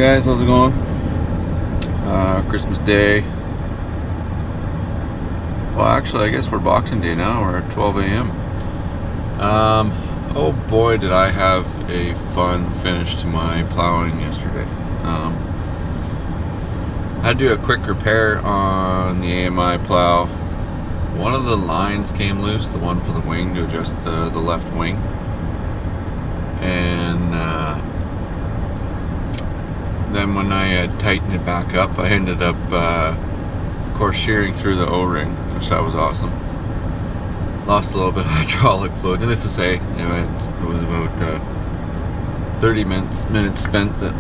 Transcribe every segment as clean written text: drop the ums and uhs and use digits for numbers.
guys, how's it going? Christmas Day. Well, actually, I guess we're Boxing Day now. We're at 12 a.m. Oh boy, did I have a fun finish to my plowing yesterday. I had to do a quick repair on the AMI plow. One of the lines came loose, the one for the wing to adjust the left wing. And then when I had tightened it back up, I ended up, of course, shearing through the O-ring, which that was awesome. Lost a little bit of hydraulic fluid. Needless to say, it was about 30 minutes spent that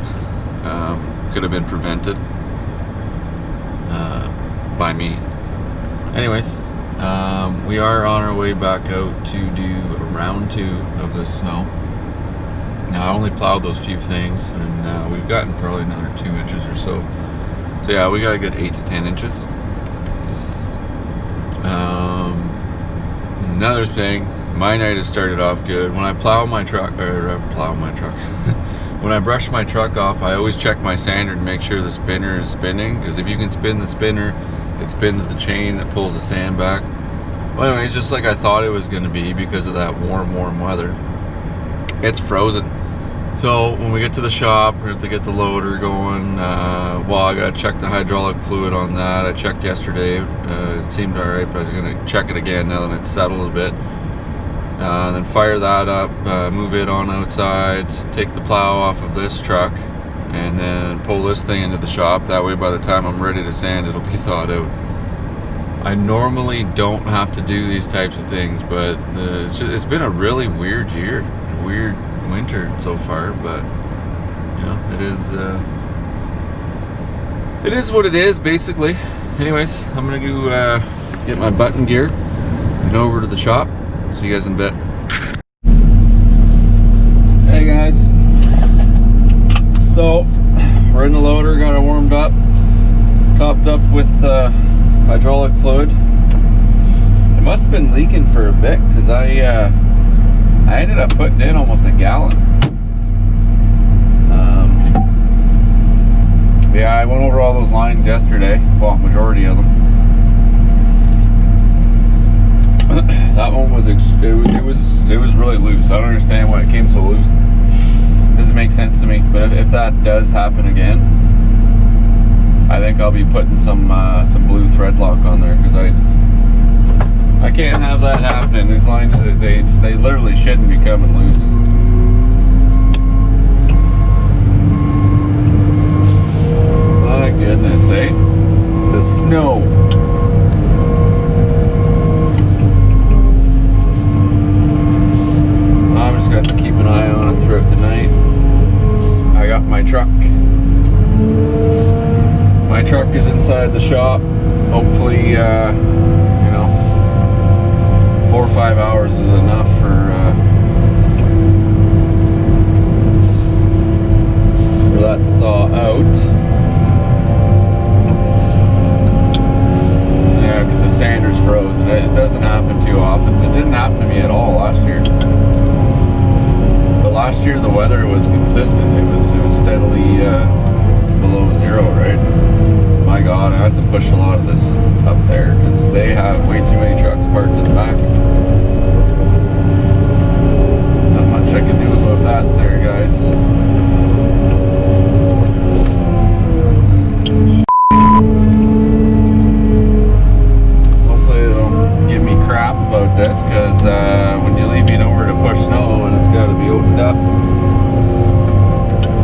could have been prevented by me. Anyways, we are on our way back out to do round 2 of the snow. Now, I only plowed those few things, and we've gotten probably another 2 inches or so. So yeah, we got a good 8 to 10 inches. Another thing, my night has started off good. When I plow my truck, when I brush my truck off, I always check my sander to make sure the spinner is spinning, because if you can spin the spinner, it spins the chain that pulls the sand back. Well, anyways, just like I thought it was going to be because of that warm weather, it's frozen. So when we get to the shop, we have to get the loader going. Well, I gotta check the hydraulic fluid on that. I checked yesterday, it seemed alright, but I was gonna check it again now that it's settled a bit. Then fire that up, move it on outside, take the plow off of this truck, and then pull this thing into the shop. That way by the time I'm ready to sand, it'll be thawed out. I normally don't have to do these types of things, but it's been a really weird year, weird winter so far, but you know, it is what it is, basically. Anyways, I'm gonna go get my button gear and over to the shop. See you guys in a bit. Hey guys, so we're in the loader, got it warmed up, topped up with hydraulic fluid. It must have been leaking for a bit, because I ended up putting in almost a gallon. Yeah, I went over all those lines yesterday. Well, majority of them. That one was it was really loose. I don't understand why it came so loose. It doesn't make sense to me. But if that does happen again, I think I'll be putting some blue thread lock on there, because I can't have that happening. These lines, they literally shouldn't be coming loose. My goodness, eh? The snow. I'm just going to have to keep an eye on it throughout the night. I got my truck. My truck is inside the shop. Hopefully, 4 or 5 hours is enough for that to thaw out. Yeah, because the sander's frozen. It doesn't happen too often. It didn't happen to me at all last year. But last year the weather was consistent. It was steadily below 0, right? My God, I had to push a lot of this up there because they have way too many trucks parked in the back. Not much I can do about that there, guys. Hopefully they don't give me crap about this, because when you leave me nowhere to push snow and it's got to be opened up,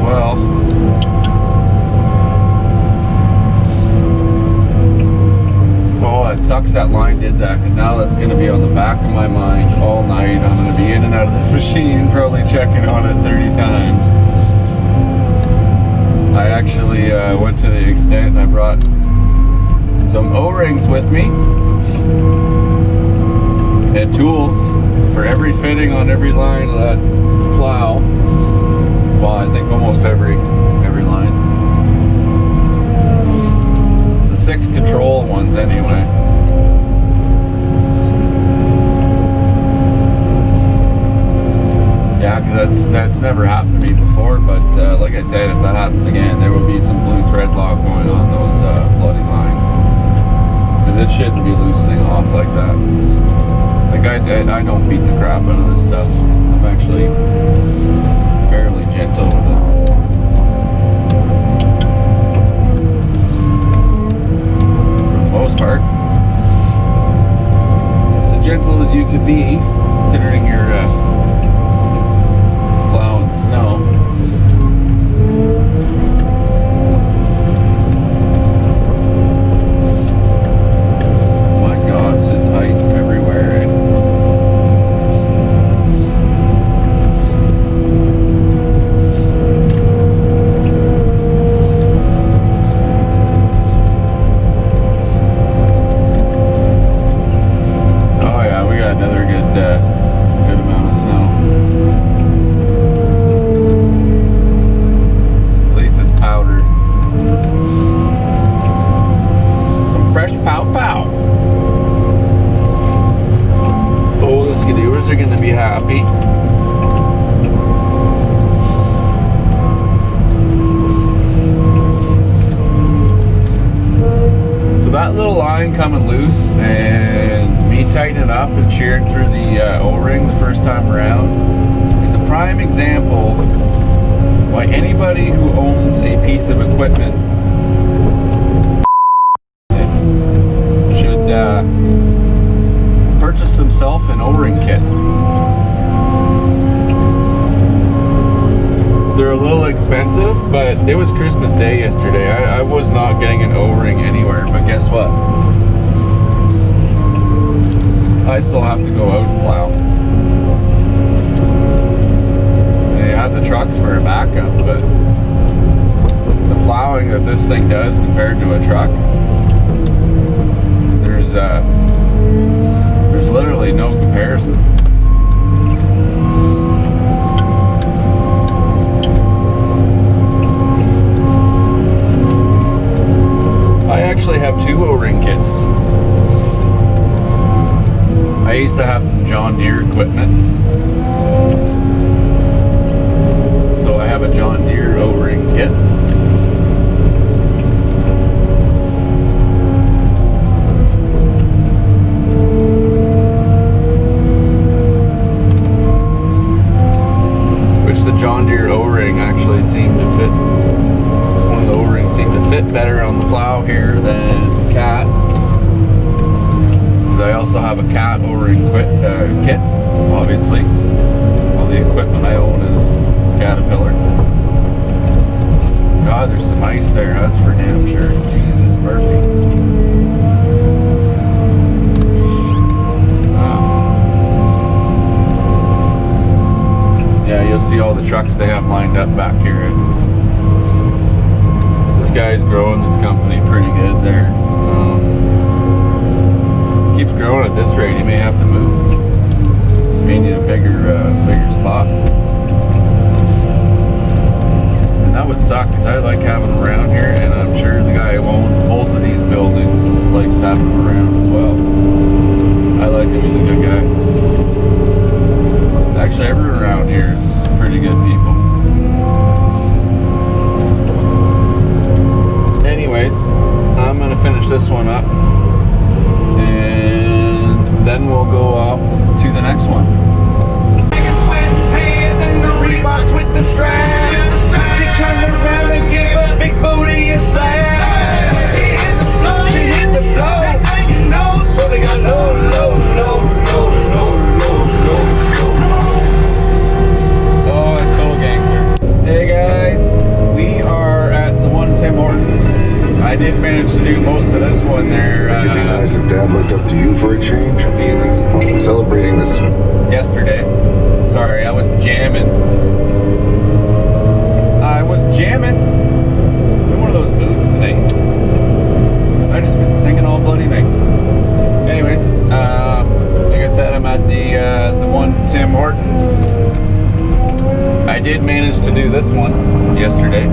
well, it sucks that line did that, because now that's going to be on the back of my mind all night. I'm going to be in and out of this machine, probably checking on it 30 times. I actually went to the extent I brought some O-rings with me and tools for every fitting on every line of that plow. Well, I think almost every line. The 6 control ones anyway. Yeah, because That's never happened to me before, but like I said, if that happens again, there will be some blue thread lock going on those bloody lines, because it shouldn't be loosening off like that. Like I don't beat the crap out of this stuff. I'm actually fairly gentle with it. For the most part. As gentle as you could be, considering you're plowing snow. My God, it's just ice everywhere. Oh yeah, we got another good amount of snow. At least it's powdered. Some fresh pow pow. Oh, the skidoers are gonna be happy. So that little line coming loose and me tightening up and shearing through the O-ring the first time around is a prime example why anybody who owns a piece of equipment should purchase himself an O-ring kit. They're a little expensive, but it was Christmas Day yesterday. I was not getting an O-ring anywhere, but guess what? I still have to go out and plow. They have the trucks for a backup, but the plowing that this thing does compared to a truck, there's literally no comparison. I actually have two O-ring kits. I used to have some John Deere equipment, so I have a John Deere O-ring kit. Which the John Deere O-ring actually seemed to fit. One of the O-rings seemed to fit better on the plow here than the Cat. I also have a Cat O-ring kit, obviously. All the equipment I own is Caterpillar. God, there's some ice there, that's for damn sure. Jesus Murphy. Yeah, you'll see all the trucks they have lined up back here. This guy's growing this company pretty good there. Keeps growing at this rate, he may have to move. May need a bigger spot. And that would suck, because I like having him around here, and I'm sure the guy who owns both of these buildings likes having him around as well. I like him, he's a good guy. Actually, everyone around here is pretty good people. Anyways, I'm going to finish this one up. And then we'll go off to the next one. With the strap. She turned around and gave a big booty a slap. She hit the floor. Next thing you know, so they got low. Oh, that's so gangster. Hey guys, we are at the one Tim Hortons. I did manage to do most of this one there. It'd be nice if Dad looked up to you for a change. Jesus. Celebrating this yesterday. Sorry, I was jamming. In one of those moods today. I've just been singing all bloody night. Anyways, like I said, I'm at the one Tim Hortons. I did manage to do this one yesterday.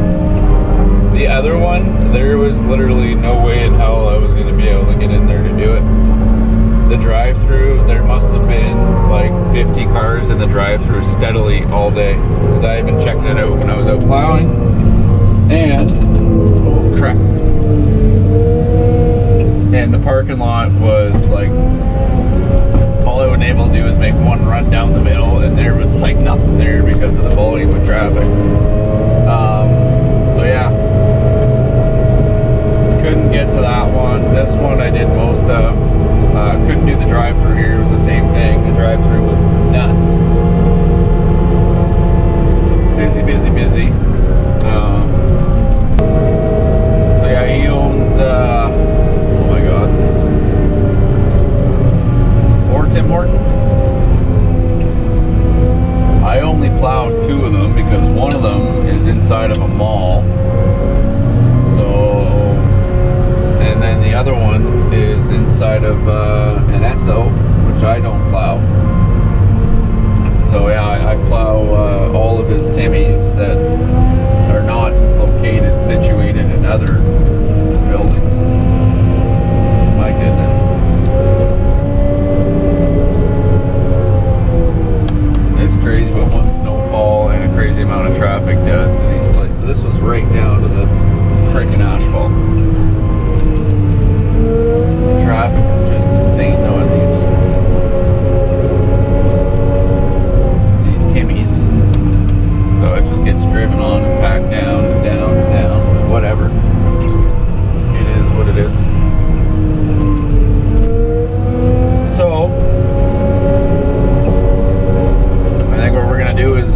The other one, there was literally no way in hell I was going to be able to get in there to do it. The drive-through, there must have been like 50 cars in the drive-through steadily all day because I had been checking it out when I was out plowing. And oh crap! And the parking lot was like, all I was able to do is make one run down the middle, and there was like nothing there because of the volume of traffic. So yeah, couldn't get to that one. This one I did most of. Couldn't do the drive-through here. It was the same thing. The drive-through was nuts. Busy, busy, busy. So yeah, he owns, oh my god, 4 Tim Hortons. I only plowed 2 of them because one of them is inside of a mall. So, and then the other one is inside of an Esso, which I don't plow. So yeah, I plow all of his Timmies that are not located, situated in other buildings. My goodness. It's crazy what one snowfall and a crazy amount of traffic does to these places. This was right down to the freaking asphalt. The traffic is just insane though at these Timmies. So it just gets driven on and packed down and down and down and whatever. It is what it is. So I think what we're gonna do is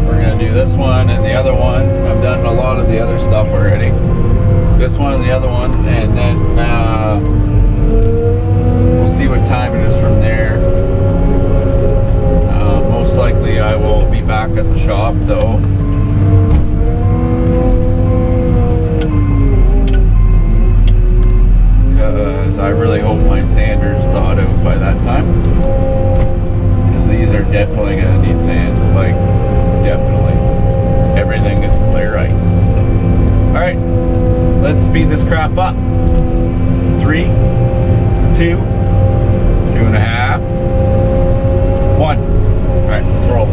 we're gonna do this one and the other one. I've done a lot of the other stuff already. This one and the other one, and then we'll see what time it is from there. Most likely I will be back at the shop though. Because I really hope my sander's thawed out by that time. Because these are definitely going to need sand. Like, definitely. Everything is clear ice. Alright, let's speed this crap up. 3, 2, 2.5, 1. Alright, let's roll.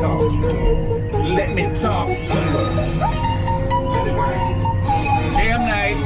talk to him. Let me talk to him. Let it rain. Damn night.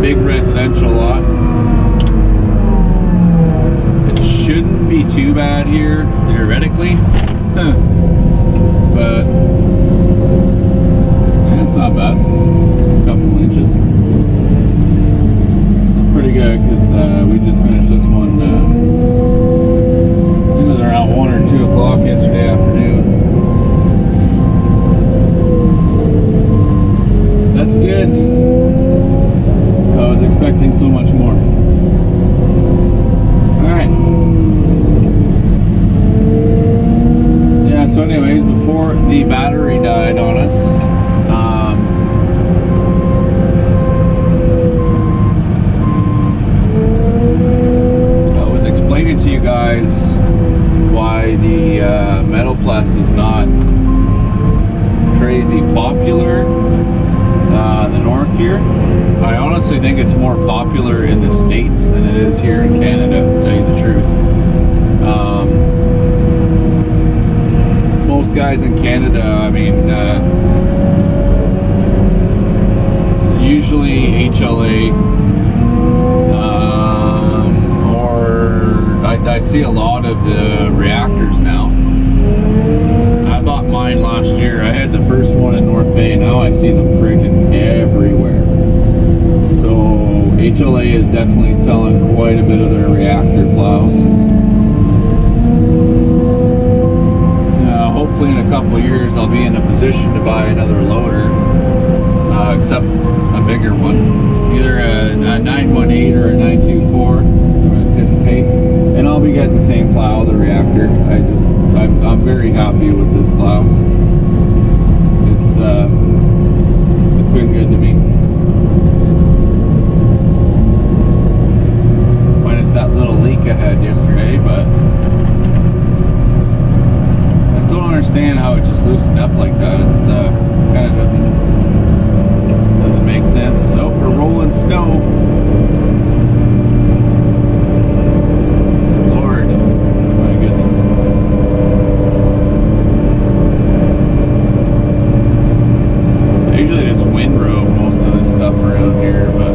big residential lot. It shouldn't be too bad here, theoretically. But yeah, it's not bad. A couple inches. It's pretty good because we just finished this one. It was around 1 or 2 o'clock yesterday afternoon. That's good. I was expecting so much more. Alright. Yeah, so anyways, before the battery died on us, I was explaining to you guys why the Metal Plus is not crazy popular in the north here. I honestly think it's more popular in the States than it is here in Canada, to tell you the truth. Most guys in Canada, I mean, usually HLA, or I see a lot of the reactors now. I bought mine last now I see them freaking everywhere. So HLA is definitely selling quite a bit of their reactor plows. Hopefully in a couple of years I'll be in a position to buy another loader, except a bigger one, either a 918 or a 924. I would anticipate, and I'll be getting the same plow, the reactor. I'm very happy with this plow. It's been good to me. Minus that little leak I had yesterday, but I still don't understand how it just loosened up like that. It's kind of doesn't make sense. Nope, we're rolling snow. Lord, my goodness. I usually just windrow most of this stuff around here, but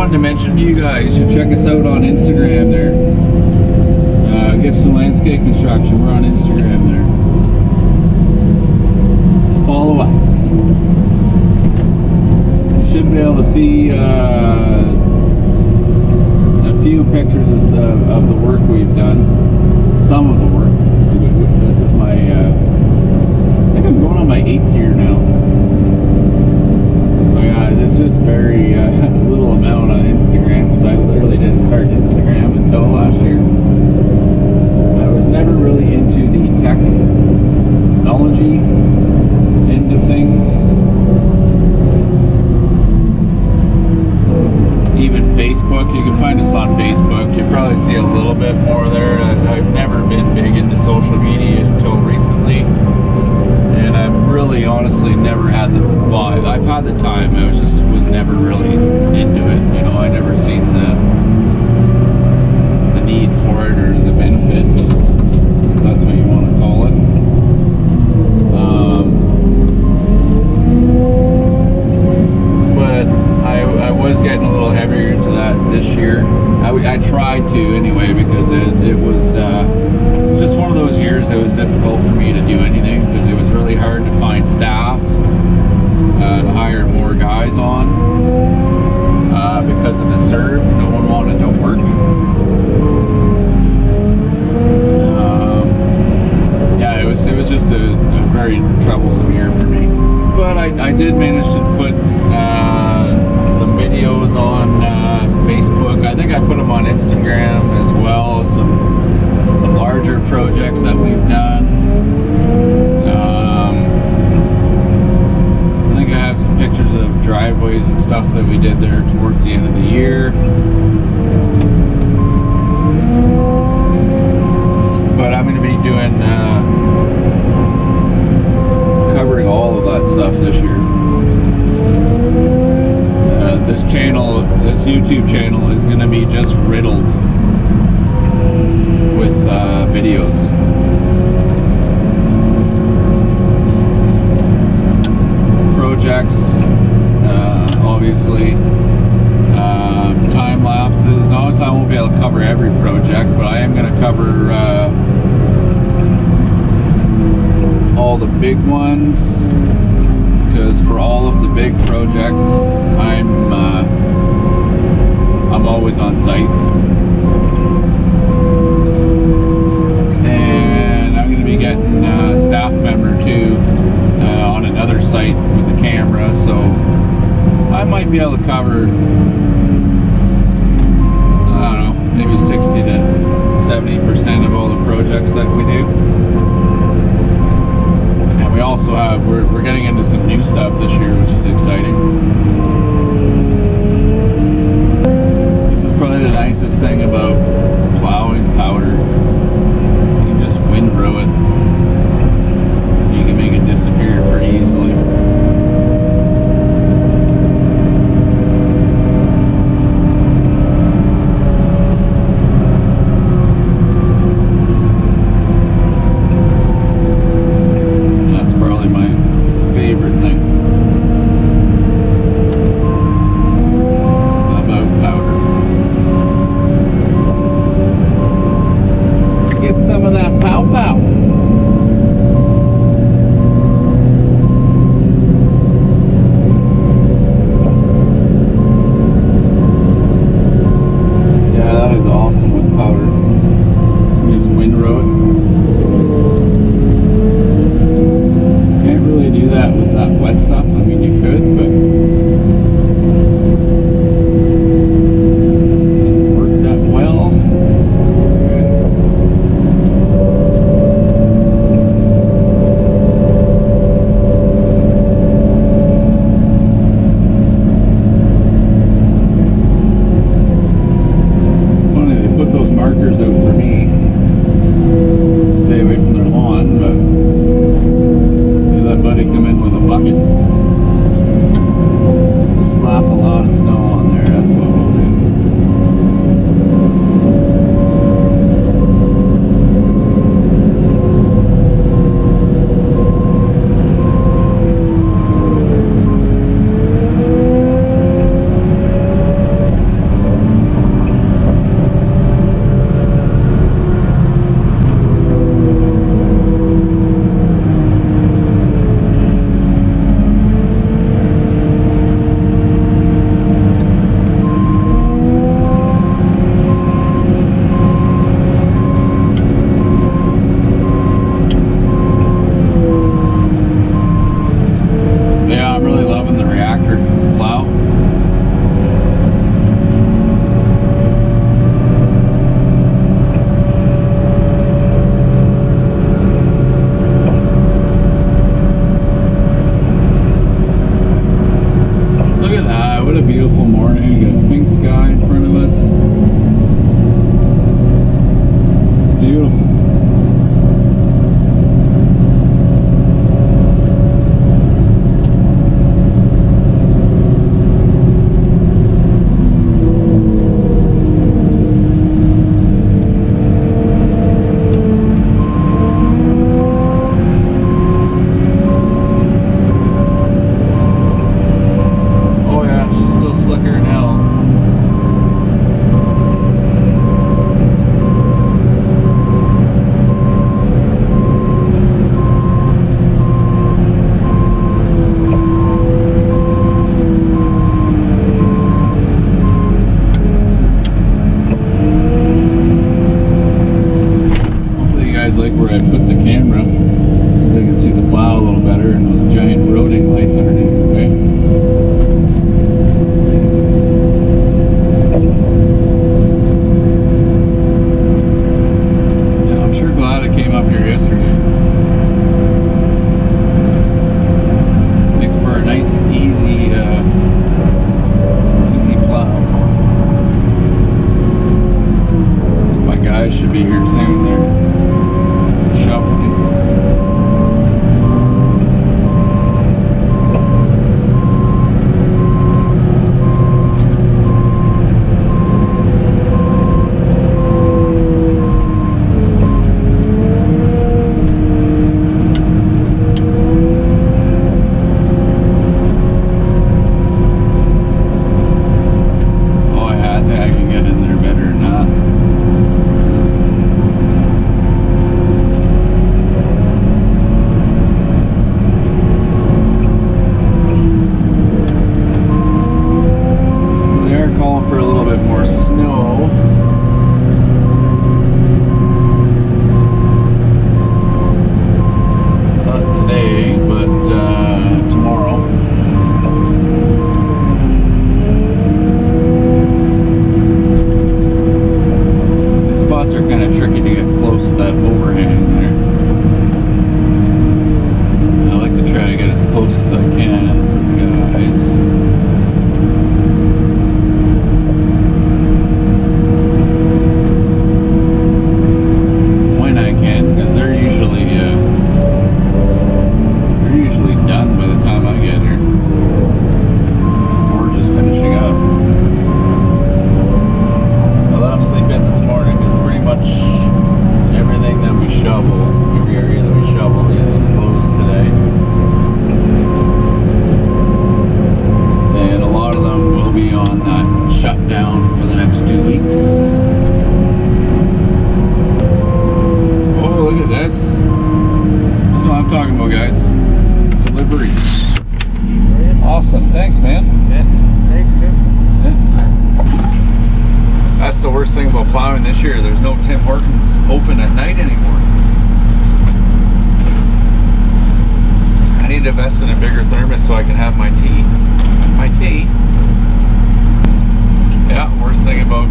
to mention to you guys, you should check us out on Instagram there. Gibson Landscape Construction, we're on Instagram there. Follow us. You should be able to see a few pictures of the work we've done. Some of the work. This is my, I think I'm going on my 8th year now. So yeah, it's just very little amount on Instagram, because I literally didn't start Instagram until last year. I was never really into the technology end of things. Even Facebook, you can find us on Facebook. You probably see a little bit more there. I've never been big into social media until recently. And I've really honestly never had the, well, I've had the time, I was never really into it, you know. I never seen the need for it, or the benefit, if that's what you want to call it. But I was getting a little heavier into that this year. I tried to anyway, because it was just one of those years. It was difficult for me to do anything, because it was really hard to find staff, to hire more guys on, because of the CERB. No one wanted to work. Yeah, it was just a very troublesome year for me. But I did manage to put some videos on Facebook. I think I put them on Instagram as well. Some larger projects that we've done. I think I have some pictures of driveways and stuff that we did there towards the end of the year. But I'm going to be doing covering all of that stuff this year. This channel, this YouTube channel, is going to be just riddled with videos. Projects, obviously, time lapses. Obviously, I won't be able to cover every project, but I am going to cover all the big ones, because for all of the big projects, I'm always on site. that might be able to cover, I don't know, maybe 60 to 70% of all the projects that we do. And we also have, we're getting into some new stuff this year, which is exciting. This is probably the nicest thing about plowing powder. You can just windrow it. You can make it disappear pretty easily. That's probably my favorite thing about powder. Get some of that pow pow. Yeah, that is awesome with powder. You just windrow it. Can't really do that with that wet stuff. I mean, you could, but it doesn't work that well. It's funny, they put those markers out for me. Stay away from their lawn, but they let Buddy come in with a bucket. Slap a lot of snow on there, that's what we'll do. Yeah, I'm really loving the reactor plow. Look at that, what a beautiful morning. Got a pink sky in front of us. Beautiful. Oh yeah, she's still slicker than hell. be on that shutdown for the next 2 weeks. Oh, look at this. This is what I'm talking about, guys. Delivery. Awesome. Thanks, man. That's the worst thing about plowing this year. There's no Tim Hortons open at night anymore. I need to invest in a bigger thermos so I can have my tea. My tea. Yeah, worst thing about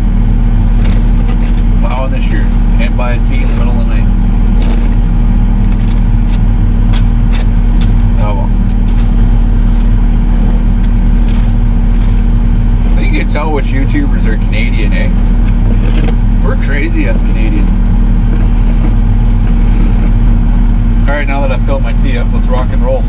plowing this year. Can't buy a tea in the middle of the night. Oh well. I think you can tell which YouTubers are Canadian, eh? We're crazy as Canadians. Alright, now that I've filled my tea up, let's rock and roll.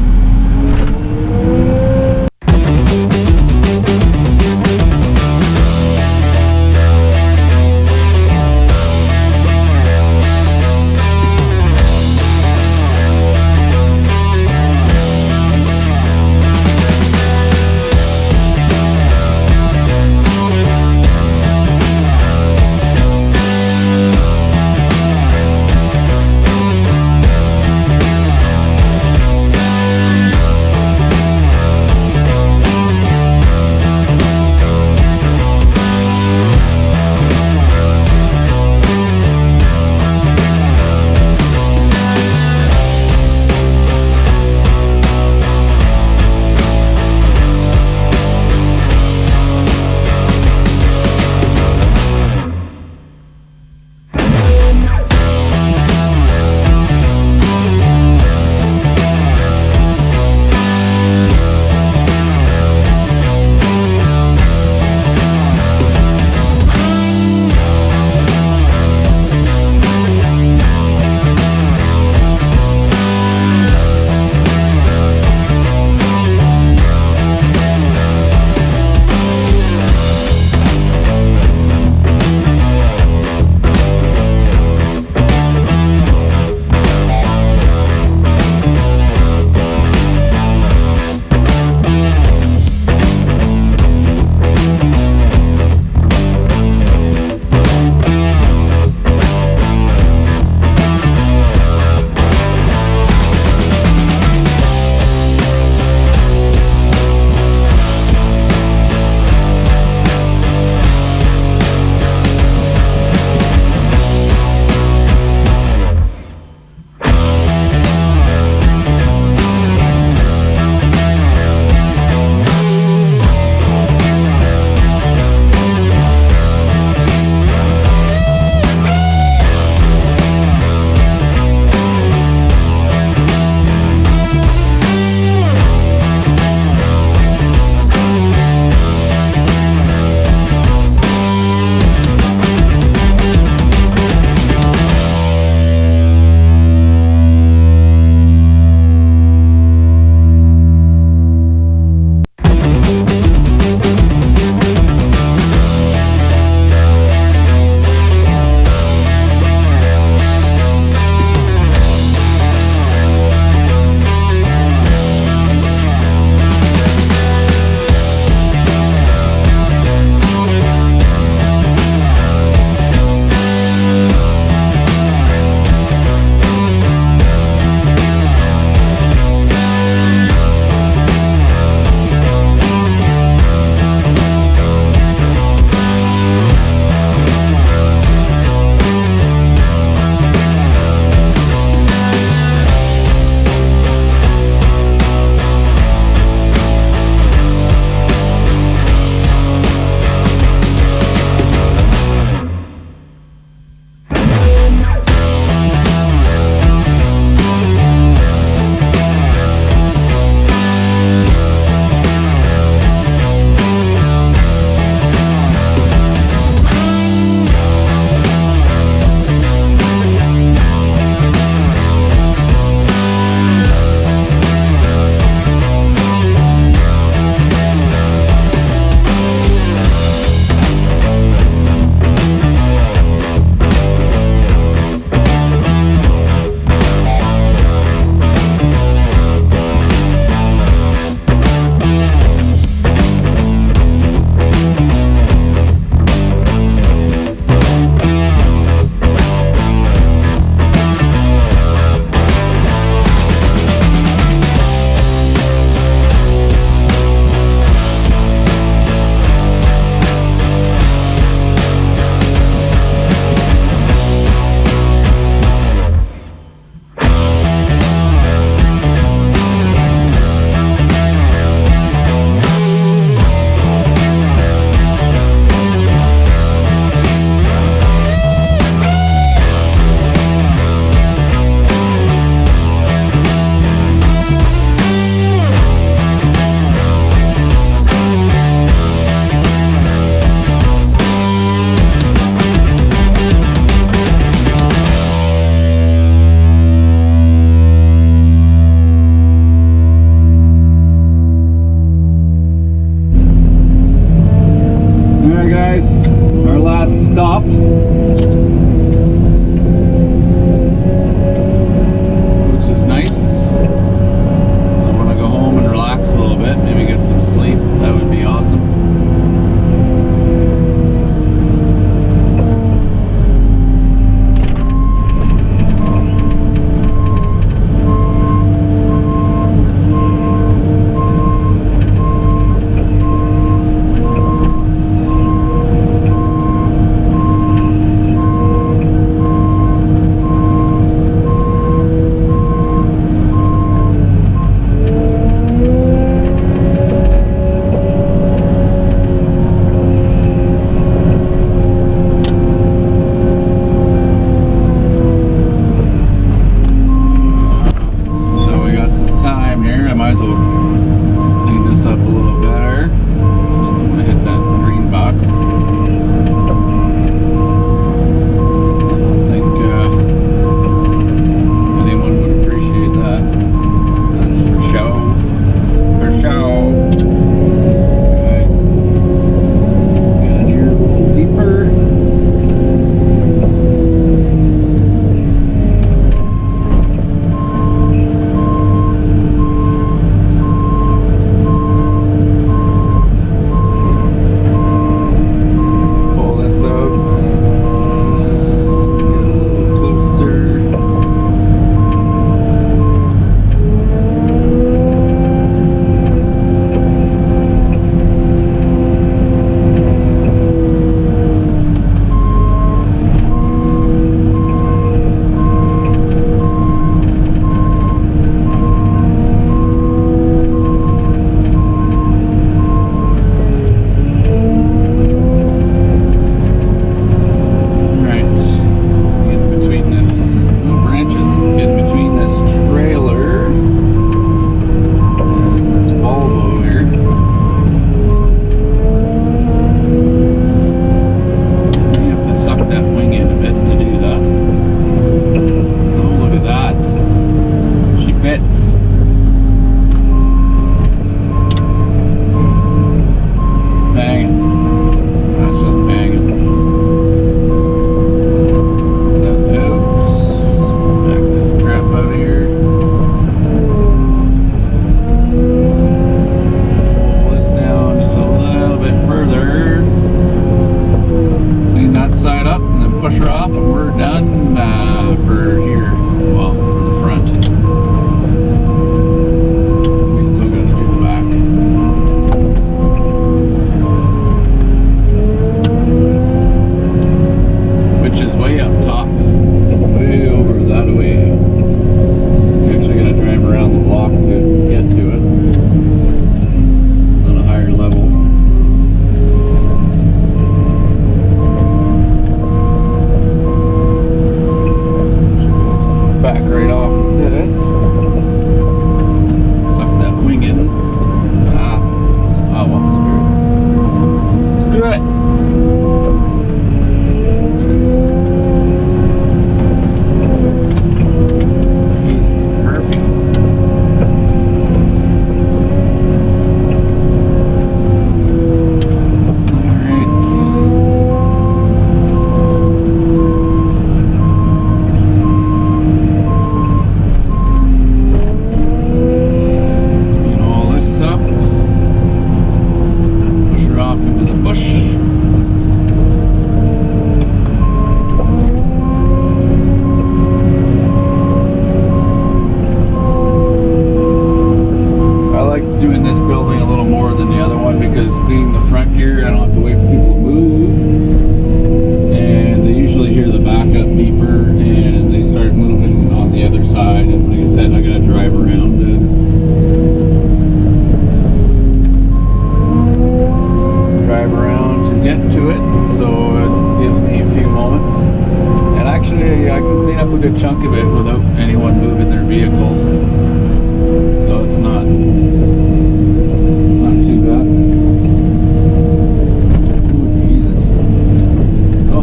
Alright guys, our last stop. Which is nice. I want to go home and relax a little bit, maybe get some sleep. That would be awesome. a good chunk of it without anyone moving their vehicle. So it's not too bad. Ooh, Jesus. Oh.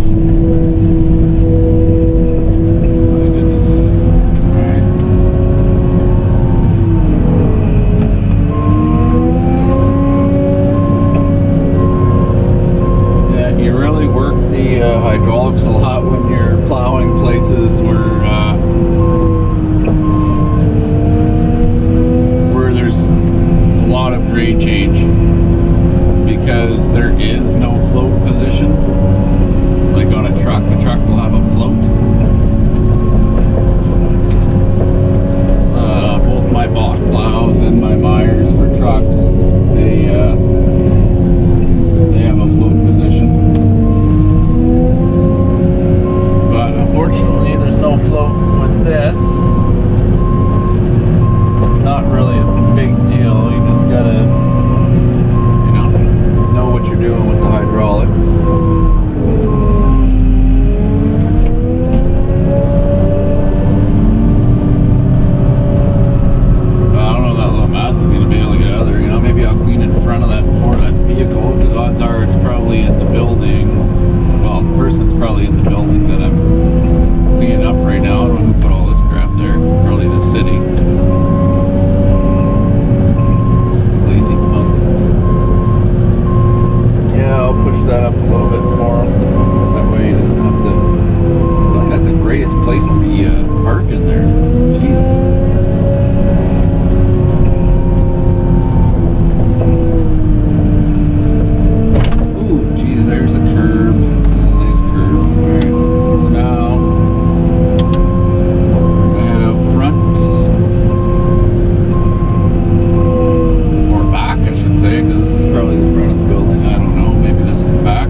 My goodness. Alright. there is no float position. Like on a truck, the truck will have a float. Both my Boss plows and my Myers for trucks, they have a float position. But unfortunately, there's no float with this. Not really a big deal. You just gotta, know what you're doing with the hydraulics. I don't know if that little mass is gonna be able to get out of there. Maybe I'll clean in front of that before that vehicle, because odds are it's probably in the building. Well, the person's probably in the building that I'm cleaning up right now. I don't know who put all this crap there. Probably the city. Lazy punks. Yeah, I'll push that up a little bit for him. That way he doesn't have to. Well, that's the greatest place to be parking there. Jesus. Ooh, geez, there's a curb. There's a nice curb. Alright, so now we're gonna head out front. Or back, I should say, because this is probably the front of the building. I don't know. Maybe this is the back.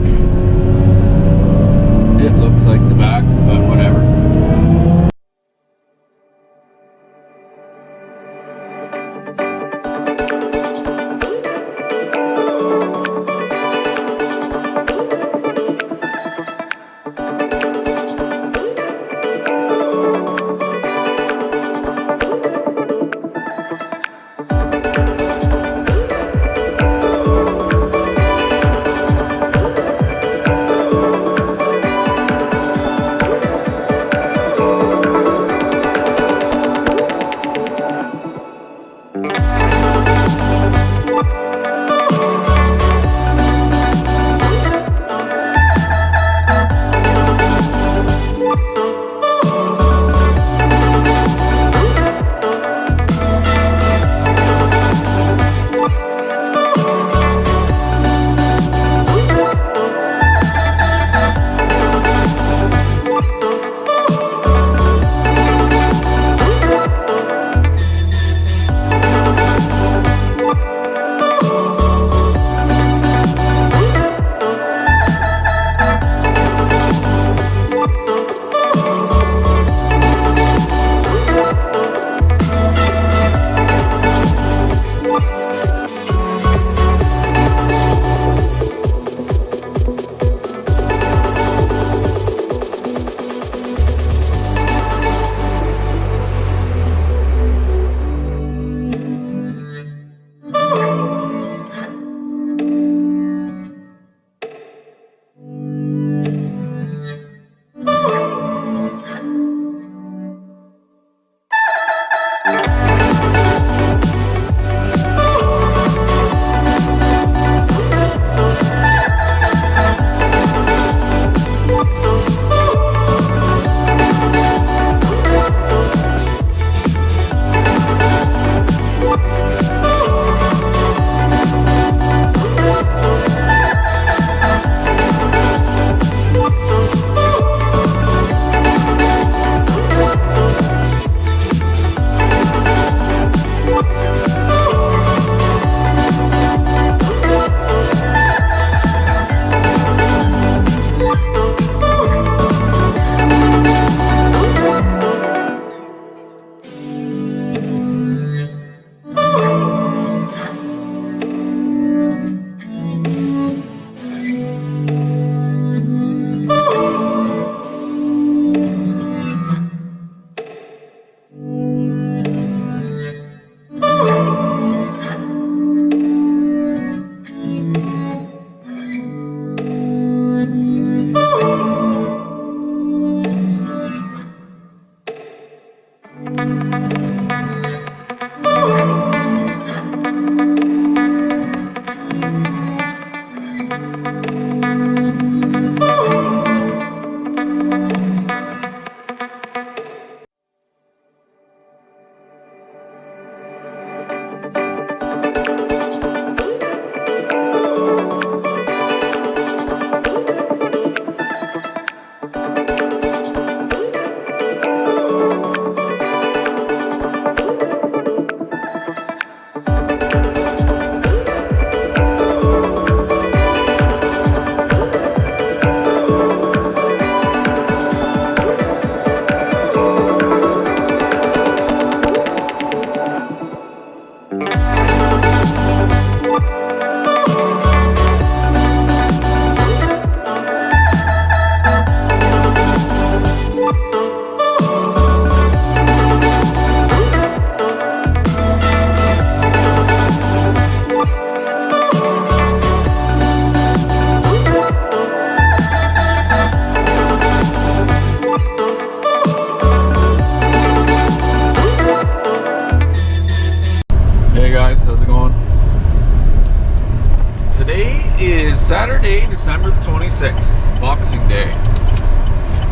Saturday, December the 26th, Boxing Day.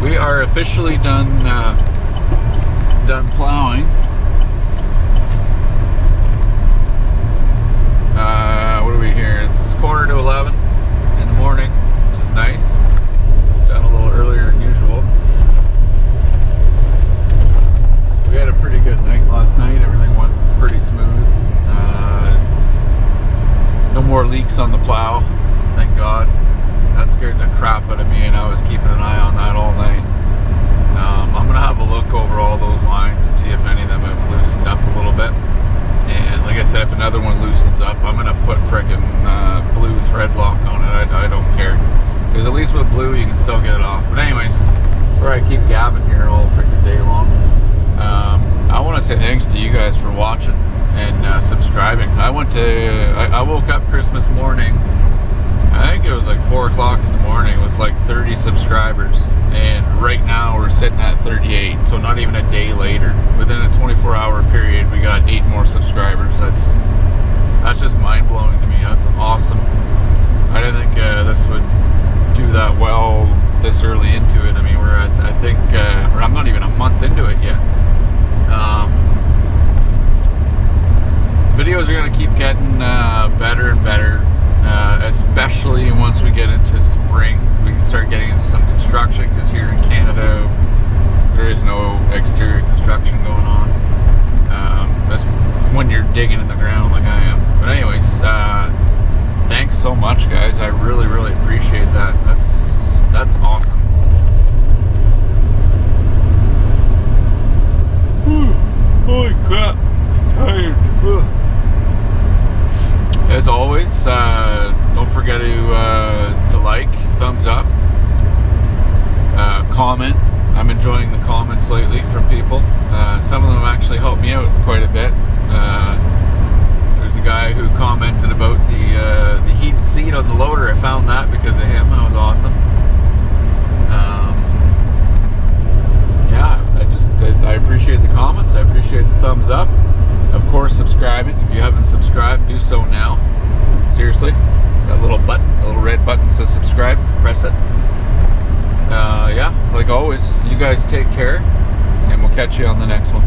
We are officially done plowing. What are we here? It's 10:45 in the morning, which is nice. Done a little earlier than usual. We had a pretty good night last night. Everything went pretty smooth. No more leaks on the plow, thank God. That scared the crap out of me, and I was keeping an eye on that all night. I'm gonna have a look over all those lines and see if any of them have loosened up a little bit. And like I said, if another one loosens up, I'm gonna put frickin' blue thread lock on it. I don't care, because at least with blue you can still get it off. But anyways, before I keep gabbing here all frickin' day long, I want to say thanks to you guys for watching and subscribing. I woke up Christmas morning, I think it was like 4 o'clock in the morning, with like 30 subscribers, and right now we're sitting at 38. So not even a day later, within a 24-hour period, we got 8 more subscribers. That's just mind-blowing to me. That's awesome. I didn't think this would do that well this early into it. I mean, we're at, I think I'm not even a month into it yet. Videos are going to keep getting better and better, especially once we get into spring. We can start getting into some construction, because here in Canada there is no exterior construction going on. That's when you're digging in the ground like I am. But anyways, thanks so much, guys. I really, really appreciate that. That's awesome. Holy crap, tired. As always, don't forget to like, thumbs up, comment. I'm enjoying the comments lately from people. Some of them actually helped me out quite a bit. There's a guy who commented about the heated seat on the loader. I found that because of him. That was awesome. I appreciate the comments. I appreciate the thumbs up. Of course, subscribing. If you haven't subscribed, do so now. Seriously, that little button, a little red button says subscribe. Press it. Yeah, like always, you guys take care, and we'll catch you on the next one.